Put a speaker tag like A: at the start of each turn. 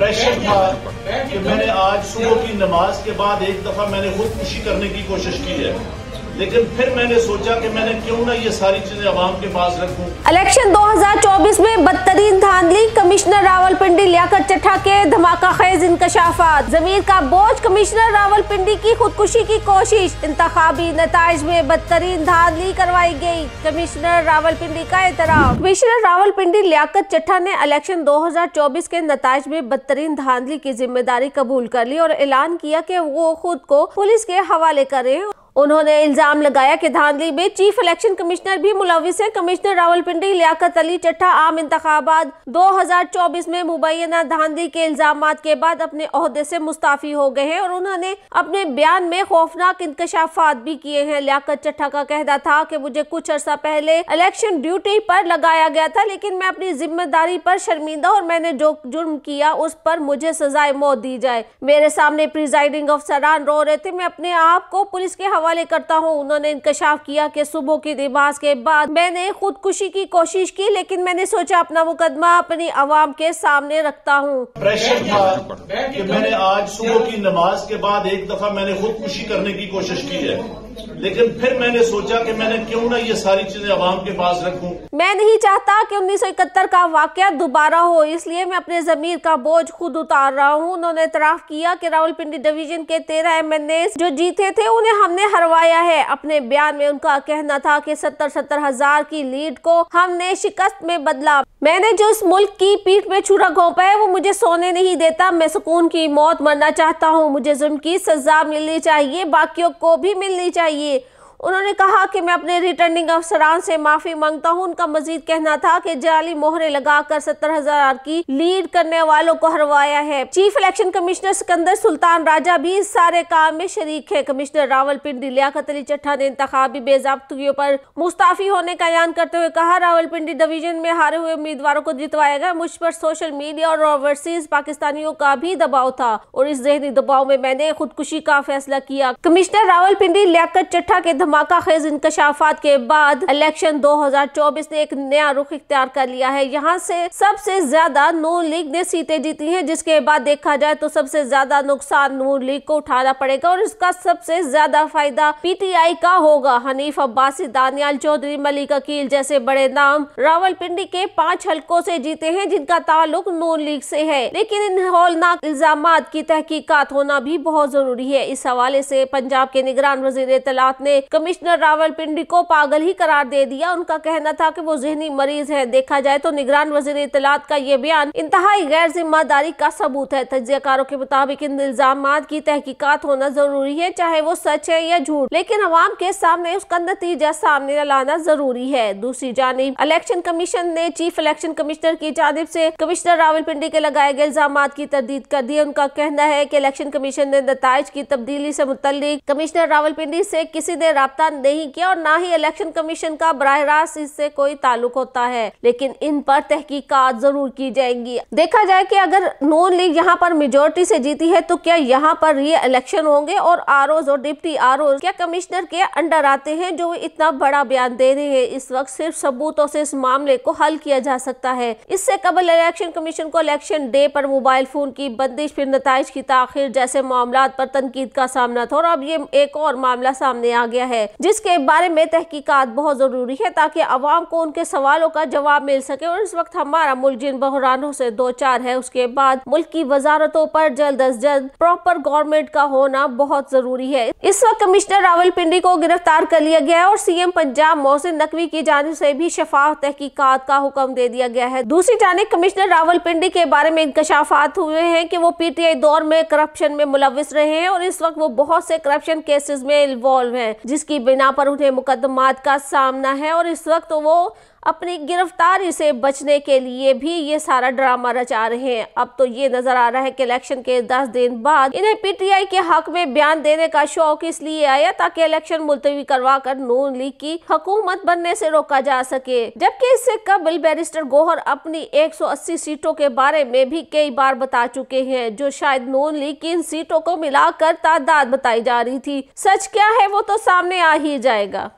A: Pressure था कि मैंने आज सुबह की नमाज के बाद एक दफा मैंने खुदकुशी करने की कोशिश की है, लेकिन फिर मैंने सोचा कि मैंने क्यों ना ये सारी चीजें अवाम के पास रखूं।
B: इलेक्शन 2024 में बदतरीन धांधली, कमिश्नर रावलपिंडी लियाकत चट्टा के धमाका खेज इंकशाफात, जमीर का बोझ, कमिश्नर रावलपिंडी की खुदकुशी की कोशिश, इंतखाबी नताइज में बदतरीन धांधली करवाई गई, कमिश्नर रावलपिंडी का एतराफ। कमिश्नर रावलपिंडी लियाकत चट्टा ने इलेक्शन 2024 के नताइज में बदतरीन धांधली की जिम्मेदारी कबूल कर ली और ऐलान किया कि वो खुद को पुलिस के हवाले करें। उन्होंने इल्जाम लगाया कि धांधली में चीफ इलेक्शन कमिश्नर भी मुलविस है। कमिश्नर रावलपिंडी लियाकत अली चट्टा आम इंतखाबात 2024 में मुबैना धांधली के इल्जामात के बाद अपने ओहदे से मुस्ताफी हो गए हैं और उन्होंने अपने बयान में खौफनाक इंकशाफात भी किए हैं। लियाकत चट्टा का कहना था कि मुझे कुछ अर्सा पहले इलेक्शन ड्यूटी पर लगाया गया था, लेकिन मैं अपनी जिम्मेदारी पर शर्मिंदा और मैंने जो जुर्म किया उस पर मुझे सजाए मौत दी जाए। मेरे सामने प्रिजाइडिंग अफसरान रो रहे थे, मैं अपने आप को पुलिस के हवाले करता हूं। उन्होंने इंकशाफ किया कि सुबह की नमाज के बाद मैंने खुदकुशी की कोशिश की, लेकिन मैंने सोचा अपना मुकदमा अपनी आवाम के सामने रखता हूं।
A: प्रेशर था कि मैंने आज सुबह की नमाज के बाद एक दफा मैंने खुदकुशी करने की कोशिश की है, लेकिन फिर मैंने सोचा कि मैंने क्यों ना ये सारी चीजें अवाम के पास रखूं।
B: मैं नहीं चाहता कि 1971 का वाकया दोबारा हो, इसलिए मैं अपने जमीर का बोझ खुद उतार रहा हूं। उन्होंने इतराफ किया कि रावलपिंडी डिवीजन के 13 MNA जो जीते थे उन्हें हमने हरवाया है। अपने बयान में उनका कहना था कि 70 हजार की लीड को हमने शिकस्त में बदला। मैंने जो इस मुल्क की पीठ में छुरा घोंपा है वो मुझे सोने नहीं देता। मैं सुकून की मौत मरना चाहता हूँ। मुझे जुल्म की सजा मिलनी चाहिए, बाकियों को भी मिलनी चाहिए। उन्होंने कहा कि मैं अपने रिटर्निंग अफसरान से माफी मांगता हूं। उनका मजीद कहना था कि जाली मोहरे लगाकर 70 हजार की लीड करने वालों को हरवाया है। Chief election commissioner Sikandar Sultan Raja भी इस सारे काम में शरीक है। कमिश्नर रावलपिंडी लियाकत अली चट्टा ने इंतखाबी बेज़ाब्तगियों पर मुस्ताफी होने का ऐलान करते हुए कहा, रावलपिंडी डिवीजन में हारे हुए उम्मीदवारों को जितवाया गया। मुझ पर सोशल मीडिया और ओवरसीज पाकिस्तानियों का भी दबाव था और इस जहनी दबाव में मैंने खुदकुशी का फैसला किया। कमिश्नर रावलपिंडी लियाकत चट्टा के धमाका खेज इंकशाफात के बाद इलेक्शन 2024 ने एक नया रुख इख्तियार कर लिया है। यहाँ से सबसे ज्यादा नून लीग ने सीटें जीती हैं, जिसके बाद देखा जाए तो सबसे ज्यादा नुकसान नून लीग को उठाना पड़ेगा और इसका सबसे ज्यादा फायदा PTI का होगा। हनीफ अब्बासी, दानियाल चौधरी, मलिक अकील जैसे बड़े नाम रावलपिंडी के 5 हलकों से जीते हैं जिनका ताल्लुक नून लीग से है, लेकिन इन हौलनाक इल्जामात की तहकीकात होना भी बहुत जरूरी है। इस हवाले से पंजाब के निगरान वजीर इत्तलात ने कमिश्नर रावलपिंडी को पागल ही करार दे दिया। उनका कहना था कि वो जहनी मरीज है। देखा जाए तो निगरान वजीर इत्तलात का ये बयान इंतहाई गैर जिम्मेदारी का सबूत है। तज्जियाकारों के मुताबिक इन इल्जामात की तहकीकात होना जरूरी है, चाहे वो सच है या झूठ, लेकिन अवाम के सामने उसका नतीजा सामने लाना जरूरी है। दूसरी जानिब इलेक्शन कमीशन ने चीफ इलेक्शन कमिश्नर की जानिब से कमिश्नर रावलपिंडी के लगाए गए इल्जामात की तरदीद कर दी। उनका कहना है कि इलेक्शन कमीशन ने नताइज की तब्दीली से मुतल्लिक कमिश्नर रावलपिंडी से किसी ने राब्ता नहीं किया और ना ही इलेक्शन कमीशन का बराह रास्त इससे कोई ताल्लुक होता है, लेकिन इन पर तहकीकात जरूर की जाएंगी। देखा जाए कि अगर नून लीग यहाँ पर मेजोरिटी से जीती है तो क्या यहाँ पर ये इलेक्शन होंगे और आरओज और डिप्टी आरओज क्या कमिश्नर के अंडर आते हैं जो इतना बड़ा बयान दे रहे हैं। इस वक्त सिर्फ सबूतों से इस मामले को हल किया जा सकता है। इससे कबल इलेक्शन कमीशन को इलेक्शन डे पर मोबाइल फोन की बंदिश, फिर नताइज की ताखिर जैसे मामलात पर तनकीद का सामना था और अब ये एक और मामला सामने आ गया है जिसके बारे में तहकीकात बहुत जरूरी है ताकि अवाम को उनके सवालों का जवाब मिल सके। और इस वक्त हमारा मुल्क जिन बहरानों से दो चार है, उसके बाद मुल्क की वजारतों पर जल्द अज जल्द प्रॉपर गवर्नमेंट का होना बहुत जरूरी है। इस वक्त कमिश्नर रावलपिंडी को गिरफ्तार कर लिया गया है और CM पंजाब मोहसिन नकवी की जानिब से भी शफाफ तहकीकात का हुक्म दे दिया गया है। दूसरी जानिब कमिश्नर रावलपिंडी के बारे में इंकशाफात हुए हैं कि वो PTI दौर में करप्शन में मुलविस रहे हैं और इस वक्त वो बहुत से करप्शन केसेस में इन्वॉल्व हैं, जिसकी बिना पर उन्हें मुकदमात का सामना है और इस वक्त वो अपनी गिरफ्तारी से बचने के लिए भी ये सारा ड्रामा रचा रहे हैं। अब तो ये नजर आ रहा है कि इलेक्शन के 10 दिन बाद इन्हें PTI के हक में बयान देने का शौक इसलिए आया ताकि इलेक्शन मुलतवी करवा कर नून लीग की हुकूमत बनने से रोका जा सके। जबकि इससे कबल बैरिस्टर गौहर अपनी 180 सीटों के बारे में भी कई बार बता चुके हैं, जो शायद नून लीग की इन सीटों को मिलाकर तादाद बताई जा रही थी। सच क्या है वो तो सामने आ ही जाएगा।